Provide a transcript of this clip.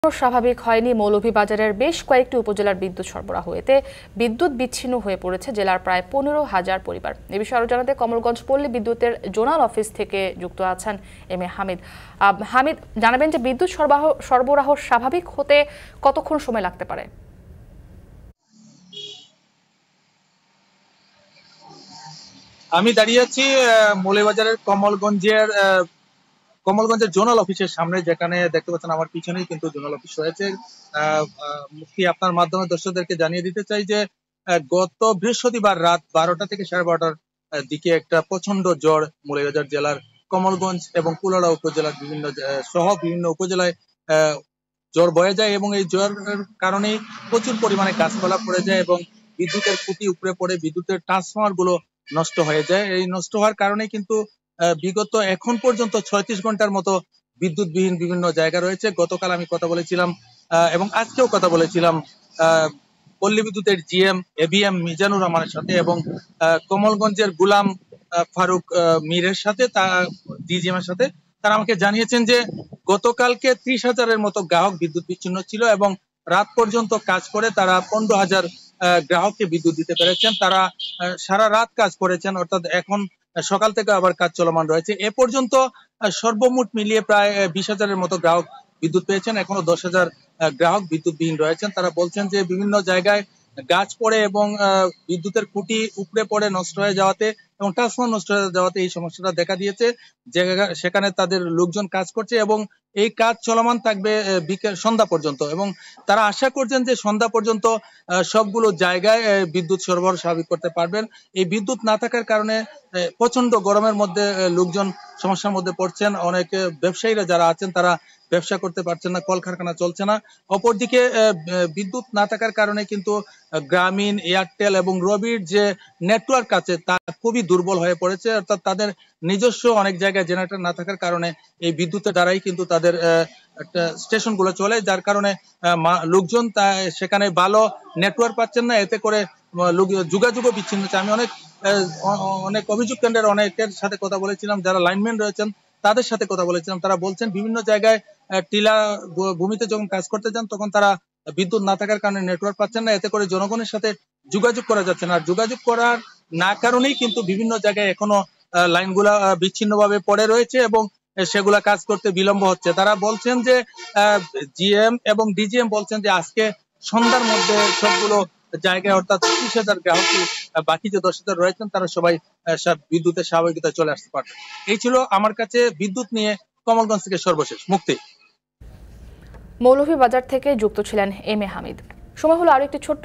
স্বাভাবিক হয়নি মৌলভীবাজারের বেশ কয়েকটি উপজেলার বিদ্যুৎ সরবরাহ। এতে বিদ্যুৎ বিচ্ছিন্ন হয়ে পড়েছে জেলার প্রায় ১৫,০০০ পরিবার। এ বিষয়ে আরো জানাতে কমলগঞ্জ পল্লী বিদ্যুতের জোনাল অফিস থেকে যুক্ত আছেন এম এ হামিদ। হামিদ, জানাবেন যে বিদ্যুৎ সরবরাহ স্বাভাবিক হতে কতক্ষণ সময় লাগতে পারে? আমি দাঁড়িয়ে আছি মৌলভীবাজারের কমলগঞ্জের জোনাল অফিসের সামনে, যেখানে দেখতে পাচ্ছেন আমার পিছনেই কিন্তু জোনাল অফিস রয়েছে। মুফতি, আপনার মাধ্যমে দর্শকদেরকে জানিয়ে দিতে চাই যে গত বৃহস্পতিবার রাত ১২টা থেকে ১২:৩০টার দিকে একটা প্রচন্ড ঝড় মৌলভীবাজার জেলার কমলগঞ্জ এবং কুলাউড়া উপজেলার বিভিন্ন উপজেলায় ঝড় বয়ে যায় এবং এই ঝড়ের কারণে প্রচুর পরিমাণে গাছপালা পড়ে যায় এবং বিদ্যুতের খুঁটি উপড়ে পড়ে বিদ্যুতের ট্রান্সফরমার গুলো নষ্ট হয়ে যায়। এই নষ্ট হওয়ার কারণে কিন্তু বিগত এখন পর্যন্ত ৩৬ ঘন্টার মতো বিদ্যুৎবিহীন বিভিন্ন জায়গা রয়েছে। গতকাল আমি কথা বলেছিলাম এবং আজকেও কথা বলেছিলাম পল্লী বিদ্যুতের জিএম এবিএম মিজানুর রহমানের সাথে এবং কমলগঞ্জের গুলাম ফারুক মীরের সাথে, ডিজিএম এর সাথে। তারা আমাকে জানিয়েছেন যে গতকালকে ৩০,০০০-এর মতো গ্রাহক বিদ্যুৎ বিচ্ছিন্ন ছিল এবং রাত পর্যন্ত কাজ করে তারা ১৫,০০০ গ্রাহককে বিদ্যুৎ দিতে পেরেছেন। তারা সারা রাত কাজ করেছেন, অর্থাৎ এখন সকাল থেকে আবার কাজ চলমান রয়েছে। এ পর্যন্ত সর্বমোট মিলিয়ে প্রায় ২০,০০০-এর মতো গ্রাহক বিদ্যুৎ পেয়েছেন। এখনো ১০,০০০ গ্রাহক বিদ্যুৎবিহীন রয়েছেন। তারা বলছেন যে বিভিন্ন জায়গায় গাছ পড়ে এবং বিদ্যুতের খুঁটি উপড়ে পড়ে নষ্ট হয়ে যাওয়াতে এবং ট্রান্সফরমার নষ্ট হয়ে যাওয়াতে এই সমস্যাটা দেখা দিয়েছে। সেখানে তাদের লোকজন কাজ করছে এবং এই কাজ চলমান থাকবে সন্ধ্যা পর্যন্ত এবং তারা আশা করছেন যে সন্ধ্যা পর্যন্ত সবগুলো জায়গায় বিদ্যুৎ সরবরাহ স্বাভাবিক করতে পারবেন। এই বিদ্যুৎ না থাকার কারণে প্রচন্ড গরমের মধ্যে লোকজন সমস্যার মধ্যে পড়ছেন। অনেক ব্যবসায়ীরা যারা আছেন তারা ব্যবসা করতে পারছেন না, কলকারখানা চলছে না। অপরদিকে বিদ্যুৎ না থাকার কারণে কিন্তু গ্রামীণ, এয়ারটেল এবং রবির যে নেটওয়ার্ক আছে তা খুবই দুর্বল হয়ে পড়েছে। অর্থাৎ তাদের নিজস্ব অনেক জায়গায় জেনারেটর না থাকার কারণে এই বিদ্যুতের দ্বারাই কিন্তু তাদের স্টেশন গুলো চলে, যার কারণে লোকজন সেখানে ভালো নেটওয়ার্ক পাচ্ছেন না। এতে করে যোগাযোগও বিচ্ছিন্ন হচ্ছে। আমি অনেক অভিযোগ কেন্দ্রের অনেকের সাথে কথা বলেছিলাম, যারা লাইনম্যান রয়েছেন তাদের সাথে কথা বলেছিলাম। তারা বলছেন বিভিন্ন জায়গায় টিলা ভূমিতে যখন কাজ করতে যান তখন তারা বিদ্যুৎ না থাকার কারণে নেটওয়ার্ক পাচ্ছেন না। এতে করে জনগণের সাথে যোগাযোগ করা যাচ্ছে না। আর যোগাযোগ করার না কারণেই কিন্তু বিভিন্ন জায়গায় এখনো লাইনগুলা বিচ্ছিন্নভাবে পড়ে রয়েছে এবং সেগুলা কাজ করতে বিলম্ব হচ্ছে। তারা বলছেন যে জিএম এবং ডিজিএম বলছেন যে আজকে সন্ধ্যার মধ্যে সবগুলো জায়গায় অর্থাৎ ৩০,০০০ গ্রাহক, বাকি যে ১০,০০০ রয়েছেন তারা সবাই বিদ্যুতের স্বাভাবিকতায় চলে আসতে পারবে। এই ছিল আমার কাছে বিদ্যুৎ নিয়ে কমলগঞ্জ থেকে সর্বশেষ। মুক্তি। মৌলভীবাজার থেকে যুক্ত ছিলেন এম এ হামিদ। সময় হলো আরো একটি ছোট্ট